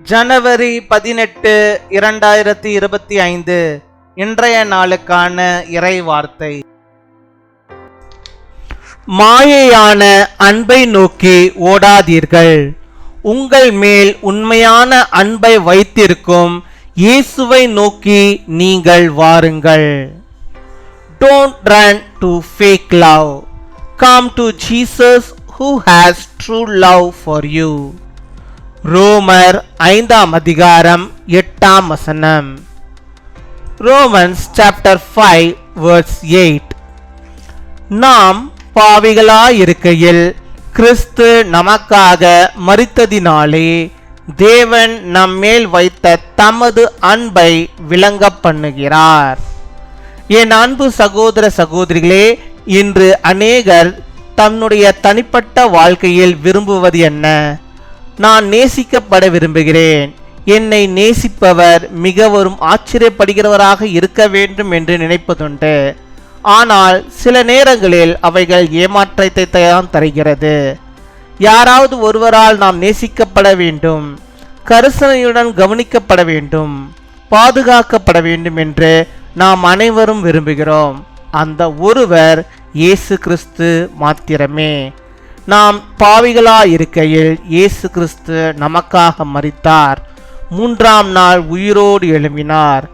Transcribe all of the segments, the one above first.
ஜனவரி 18, 2025 இன்றைய நாளுக்கான இறை வார்த்தை. மாயையான அன்பை நோக்கி ஓடாதீர்கள், உங்கள் மேல் உண்மையான அன்பை வைத்திருக்கும் இயேசுவை நோக்கி நீங்கள் வாருங்கள். Don't run to fake love. Come to Jesus who has true love for you. ரோமர் 5 அதிகாரம் 8 Romans chapter 5 verse 8. நாம் பாவிகளாயிருக்கையில் கிறிஸ்து நமக்காக மரித்ததினாலே தேவன் நம்மேல் வைத்த தமது அன்பை விளங்க பண்ணுகிறார். என் அன்பு சகோதர சகோதரிகளே, இன்று அநேகர் தன்னுடைய தனிப்பட்ட வாழ்க்கையில் விரும்புவது என்ன? நான் நேசிக்கப்பட விரும்புகிறேன், என்னை நேசிப்பவர் மிகவும் ஆச்சரியப்படுகிறவராக இருக்க வேண்டும் என்று நினைப்பதுண்டு. ஆனால் சில நேரங்களில் அவைகள் ஏமாற்றத்தை தான் தருகிறது. யாராவது ஒருவரால் நாம் நேசிக்கப்பட வேண்டும், கரிசனையுடன் கவனிக்கப்பட வேண்டும், பாதுகாக்கப்பட வேண்டும் என்று நாம் அனைவரும் விரும்புகிறோம். அந்த ஒருவர் இயேசு கிறிஸ்து மாத்திரமே. நாம் பாவிகளாயிருக்கையில் இயேசு கிறிஸ்து நமக்காக மரித்தார், 3ஆம் நாள் உயிரோடு எழும்பினார்.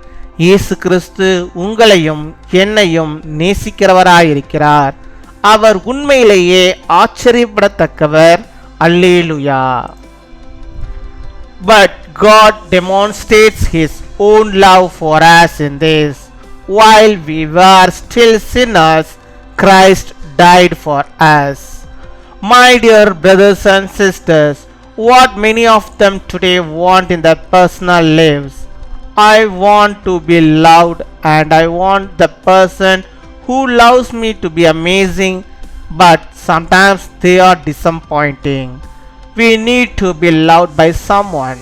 இயேசு கிறிஸ்து உங்களையும் என்னையும் நேசிக்கிறவராயிருக்கிறார். அவர் உண்மையிலேயே ஆச்சரியப்படத்தக்கவர். அல்லேலூயா. But God demonstrates His own love for us in this: while we were still sinners, Christ died for us. My dear brothers and sisters, what many of them today want in their personal lives: I want to be loved, and I want the person who loves me to be amazing, but sometimes they are disappointing. We need to be loved by someone.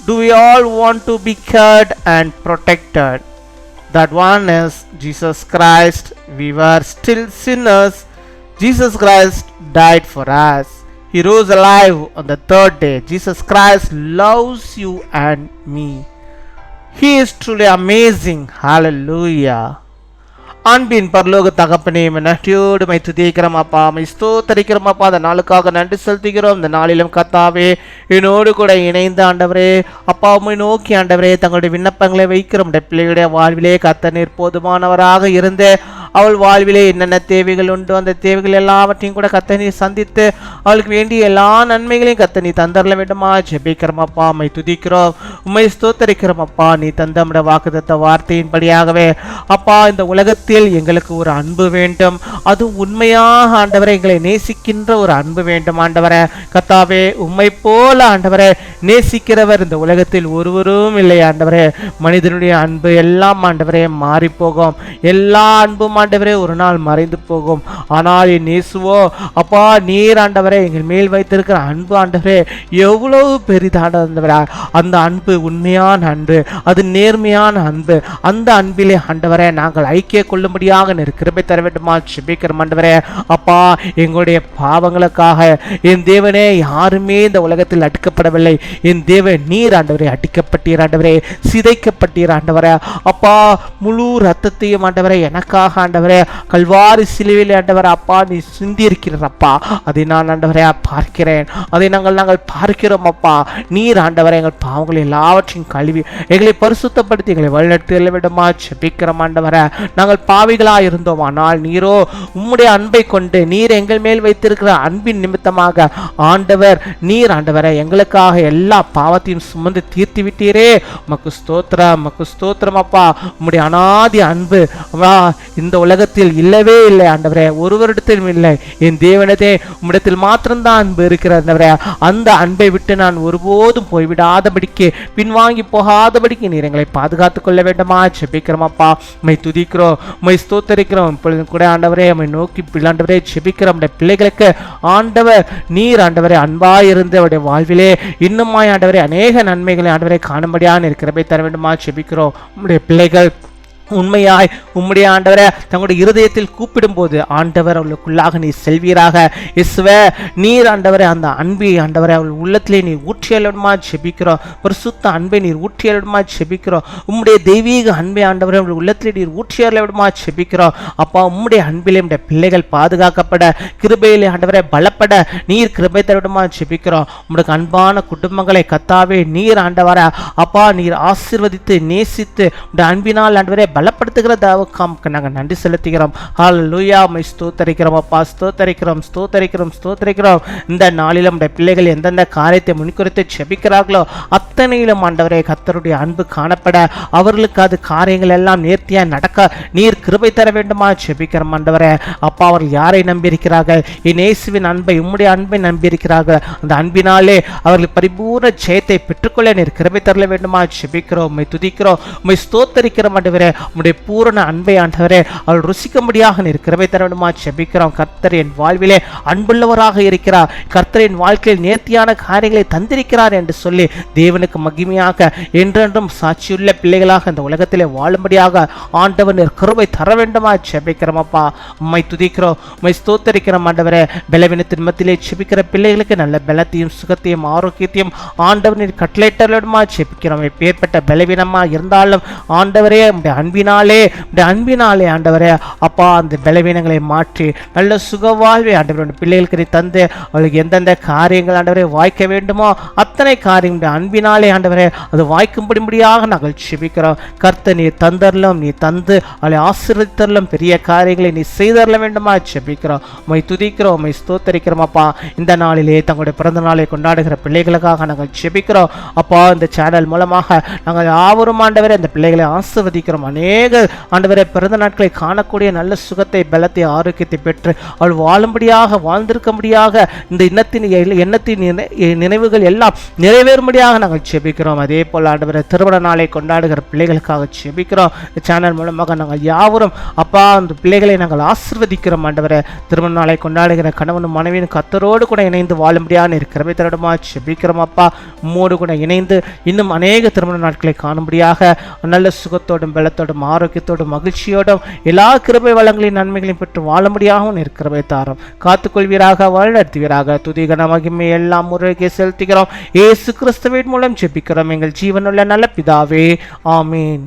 Do we all want to be cared and protected? That one is Jesus Christ. We were still sinners. Jesus Christ died for us. He rose alive on the 3rd day. Jesus Christ loves you and me. He is truly amazing. Hallelujah. அன்பின் பரலோக தகப்பனே, நன்றியோடு my துதிக்கிறோம் அப்பா, my ஸ்தோத்தரிக்கிறோம் அப்பா. அந்த நாளுக்காக நன்றி செலுத்துகிறோம். இந்த நாளிலும் கர்த்தாவே என்னோடு கூட இணைந்த ஆண்டவரே அப்பா, உம்மை நோக்கி ஆண்டவரே தங்களுடைய விண்ணப்பங்களை வைக்கிறோம். பிள்ளையுடைய வாழ்விலே கர்த்தர் போதுமானவராக இருந்து அவள் வாழ்விலே என்னென்ன தேவைகள் உண்டு, அந்த தேவைகள் எல்லாவற்றையும் கூட கர்த்தர் நீர் சந்தித்து அவளுக்கு வேண்டிய எல்லா நன்மைகளையும் கர்த்தர் நீ தந்தரல வேண்டுமா ஜெபிக்கிறோம் அப்பா. உம்மை துதிக்கிறோம், உம்மை ஸ்தோத்தரிக்கிறோம் அப்பா. நீ தந்தமுடைய வாக்குத்தத்த வார்த்தையின்படியாகவே அப்பா, இந்த உலகத்தில் எங்களுக்கு ஒரு அன்பு வேண்டும், அது உண்மையாக ஆண்டவரை எங்களை நேசிக்கின்ற ஒரு அன்பு வேண்டும் ஆண்டவரே. கர்த்தாவே உம்மை போல ஆண்டவரே நேசிக்கிறவர் இந்த உலகத்தில் ஒருவரும் இல்லை ஆண்டவரே. மனிதனுடைய அன்பு எல்லாம் ஆண்டவரே மாறி போகும், எல்லா அன்பும் ஆண்டவரே ஒரு நாள் மறைந்து போகும். ஆனால் என் இயேசுவோ அப்பா, நீர் ஆண்டவரே எங்கள் மேல் வைத்திருக்கிற அன்பு ஆண்டவரே எவ்வளவு பெரிதாண்டவரே. அந்த அன்பு உண்மையான அன்பு, அது நேர்மையான அன்பு. அந்த அன்பிலே ஆண்டவரே நாங்கள் ஐக்கிய கொள்ளும்படியாக கிருபை தர வேண்டுமா ஜெபிக்கிறோம் ஆண்டவரே. அப்பா, எங்களுடைய பாவங்களுக்காக என் தேவனே யாருமே இந்த உலகத்தில் அடிக்கப்படவில்லை. என் தேவன் நீர் ஆண்டவரே அடிக்கப்பட்டீர் ஆண்டவரே, சிதைக்கப்பட்டீர் ஆண்டவரே. அப்பா, முழு ரத்தத்தையும் ஆண்டவரே எனக்காக ஆண்டவரே கல்வாரி சிலுவையில் ஆண்டவரே அப்பா நீ சிந்தி இருக்கிறப்பா. அதை நான் ஆண்டவரே பார்க்கிறேன், அதை நாங்கள் பார்க்கிறோம் அப்பா. நீர் ஆண்டவரே எங்கள் பாவங்களை எல்லாவற்றையும் கழுவி எங்களை பரிசுத்தப்படுத்தி எங்களை வழிநடத்தி விடமா ஜெபிக்கிறோம் ஆண்டவரே. நாங்கள் பாவிகளாக இருந்தோம், ஆனால் நீரோ உம்முடைய அன்பை கொண்டு நீர் எங்கள் மேல் வைத்திருக்கிற அன்பின் நிமித்தமாக ஆண்டவர் நீர் ஆண்டவரை எங்களுக்காக எல்லா பாவத்தையும் சுமந்து தீர்த்து விட்டீரே. உமக்கு ஸ்தோத்திரம், உமக்கு ஸ்தோத்திரம் அப்பா. உம்முடைய அநாதி அன்பு இந்த உலகத்தில் இல்லவே இல்லை ஆண்டவரே, ஒருவரிடத்திலும் இல்லை. என் தேவனதே உம்மிடத்தில் மாத்திரம்தான் அன்பு இருக்கிற அந்த அன்பை விட்டு நான் ஒருபோதும் போய்விடாதபடிக்கு பின்வாங்கி போகாதபடிக்கு நீர் எங்களை பாதுகாத்துக் கொள்ள வேண்டுமா ஜெபிக்கிறோம் அப்பா. உம்மை துதிக்கிறோம், உம்மை ஸ்தோத்தரிக்கிறோம். இப்பொழுது கூட ஆண்டவரே உம்மை நோக்கி ஆண்டவரே ஜெபிக்கிறோம். பிள்ளைகளுக்கு ஆண்டவர் நீர் ஆண்டவரே அன்பாய் இருந்து அவருடைய வாழ்விலே இன்னுமாய் ஆண்டவரே அநேக நன்மைகளை ஆண்டவரை காணும்படியான இருக்கிறபை தர வேண்டுமா ஜெபிக்கிறோம். உம்முடைய பிள்ளைகள் உண்மையாய் உம்முடைய ஆண்டவரை தங்களுடைய இருதயத்தில் கூப்பிடும்போது ஆண்டவர் அவளுக்குள்ளாக நீ செல்வீராக. இயேசுவே, நீர் ஆண்டவரை அந்த அன்பை ஆண்டவரை அவள் உள்ளத்திலே நீர் ஊற்றியலுமா ஜெபிக்கிறோம். பரிசுத்த அன்பை நீர் ஊற்றியலுமா ஜெபிக்கிறோம். உம்முடைய தெய்வீக அன்பை ஆண்டவரை அவள் உள்ளத்திலே நீர் ஊற்றியலுமா ஜெபிக்கிறோம். அப்பா, உம்முடைய அன்பிலே உம்முடைய பிள்ளைகள் பாதுகாக்கப்பட, கிருபையிலே ஆண்டவரை பலப்பட நீர் கிருபை தருமா ஜெபிக்கிறோம். உம்முடைய அன்பான குடும்பங்களை கத்தாவே நீர் ஆண்டவரை அப்பா நீர் ஆசீர்வதித்து நேசித்து உம்முடைய அன்பினால் ஆண்டவரை பலப்படுத்துகிற தாவுக்காமுக்கு நாங்கள் நன்றி செலுத்துகிறோம். ஹல்லேலூயா. உம்மை ஸ்தோத்தரிக்கிறோம் அப்பா, ஸ்தோத்தரிக்கிறோம், ஸ்தோத்தரிக்கிறோம், ஸ்தோத்தரிக்கிறோம். இந்த நாளிலும் நம்முடைய பிள்ளைகள் எந்தெந்த காரியத்தை முன்குறித்து ஜெபிக்கிறார்களோ அத்தனையிலும் ஆண்டவரே கர்த்தருடைய அன்பு காணப்பட, அவர்களுக்கு அது காரியங்கள் எல்லாம் நேர்த்தியாக நடக்க நீர் கிருபை தர வேண்டுமா ஜெபிக்கிறோம் ஆண்டவரே. அப்பா, அவர்கள் யாரை நம்பியிருக்கிறார்கள்? என் இயேசுவின் அன்பை, உம்முடைய அன்பை நம்பியிருக்கிறார்கள். அந்த அன்பினாலே அவர்கள் பரிபூர்ண ஜெயத்தை பெற்றுக்கொள்ள நீர் கிருபை தர வேண்டுமா ஜெபிக்கிறோம். உம்மை துதிக்கிறோம், உம்மை ஸ்தோத்தரிக்கிறோம் ஆண்டவரே. உம்முடைய பூரண அன்பை ஆண்டவரே அவள் ருசிக்கும்படியாக நீர் கிருபை தர வேண்டுமா ஜெபிக்கிறோம். கர்த்தர் என் வாழ்விலே அன்புள்ளவராக இருக்கிறார், கர்த்தர் என் வாழ்க்கையில் நேர்த்தியான காரியங்களை தந்திருக்கிறார் என்று சொல்லி தேவனுக்கு மகிமையாக என்றென்றும் சாட்சியுள்ள பிள்ளைகளாக இந்த உலகத்திலே வாழும்படியாக ஆண்டவர் நீர் கிருபை தர வேண்டுமா ஜெபிக்கிறோம் அப்பா. உம்மை துதிக்கிறோம், உம்மை ஸ்தோத்தரிக்கிறோம் ஆண்டவரே. பலவீனத்தின் மத்தியிலே ஜெபிக்கிற பிள்ளைகளுக்கு நல்ல பலத்தையும் சுகத்தையும் ஆரோக்கியத்தையும் ஆண்டவர் நீர் கட்டளையிட்டலுமா ஜெபிக்கிறோம். எப்பேற்பட்ட பலவீனமா இருந்தாலும் ஆண்டவரே உம்முடைய அன்பினாலே ஆண்டவரே அப்பா அந்த பலவீனங்களை மாற்றி நல்ல சுகவாழ்வை ஆண்டவருடைய பிள்ளைகளுக்கு நீ தந்து அவளுக்கு எந்தெந்த காரியங்கள் ஆண்டவரே வாய்க்க வேண்டுமோ அத்தனை காரியம் அன்பினாலே ஆண்டவரே அது வாய்க்கும்படியாக நாங்கள் ஜெபிக்கிறோம். கர்த்தர் நீ தந்தரலும், நீ தந்து அவளை ஆசீர்வதித்தரலும், பெரிய காரியங்களை நீ செய்தரல வேண்டுமா ஜெபிக்கிறோம். உம்மை துதிக்கிறோம், உம்மை ஸ்தோத்தரிக்கிறோம் அப்பா. இந்த நாளிலே தங்களுடைய பிறந்த நாளை கொண்டாடுகிற பிள்ளைகளுக்காக நாங்கள் ஜெபிக்கிறோம் அப்பா. இந்த சேனல் மூலமாக நாங்கள் யாவரும் ஆண்டவரே அந்த பிள்ளைகளை ஆசீர்வதிக்கிறோம். அநேக ஆண்டவரே பிறந்த நாட்களை காணக்கூடிய நல்ல சுகத்தை, பலத்தை, ஆரோக்கியத்தை பெற்று அவள் வாழும்படியாக, வாழ்ந்திருக்கும்படியாக இந்த எண்ணத்தின் நினைவுகள் எல்லாம் நிறைவேறும்படியாக நாங்கள் ஜெபிக்கிறோம். அதே போல் ஆண்டவரே திருமண நாளை கொண்டாடுகிற பிள்ளைகளுக்காக ஜெபிக்கிறோம். இந்த சேனல் மூலமாக நாங்கள் யாவரும் அப்பா அந்த பிள்ளைகளை நாங்கள் ஆசீர்வதிக்கிறோம் ஆண்டவரே. திருமண நாளை கொண்டாடுகிற கணவனும் மனைவியும் கர்த்தரோடு கூட இணைந்து வாழும்படியாக இருக்கிறவை தருடமா ஜெபிக்கிறோம் அப்பா. உம்மோடு கூட இணைந்து இன்னும் அநேக திருமண நாட்களை காணும்படியாக நல்ல சுகத்தோடும் பலத்தோடும் ஆரோக்கியத்தோடும் மகிழ்ச்சியோடும் எல்லா கிருபை வளங்களின் நன்மைகளையும் பெற்று வாழும்படியாகவும் இருக்கிறவை தாரும். காத்துக்கொள்வீராக, வழிநடத்துவீராக. துதிகன மகிமை எல்லாம் முறையே செலுத்துகிறோம். இயேசு கிறிஸ்துவின் மூலம் ஜெபிக்கிறோம் எங்கள் ஜீவனுள்ள நல்ல பிதாவே, ஆமீன்.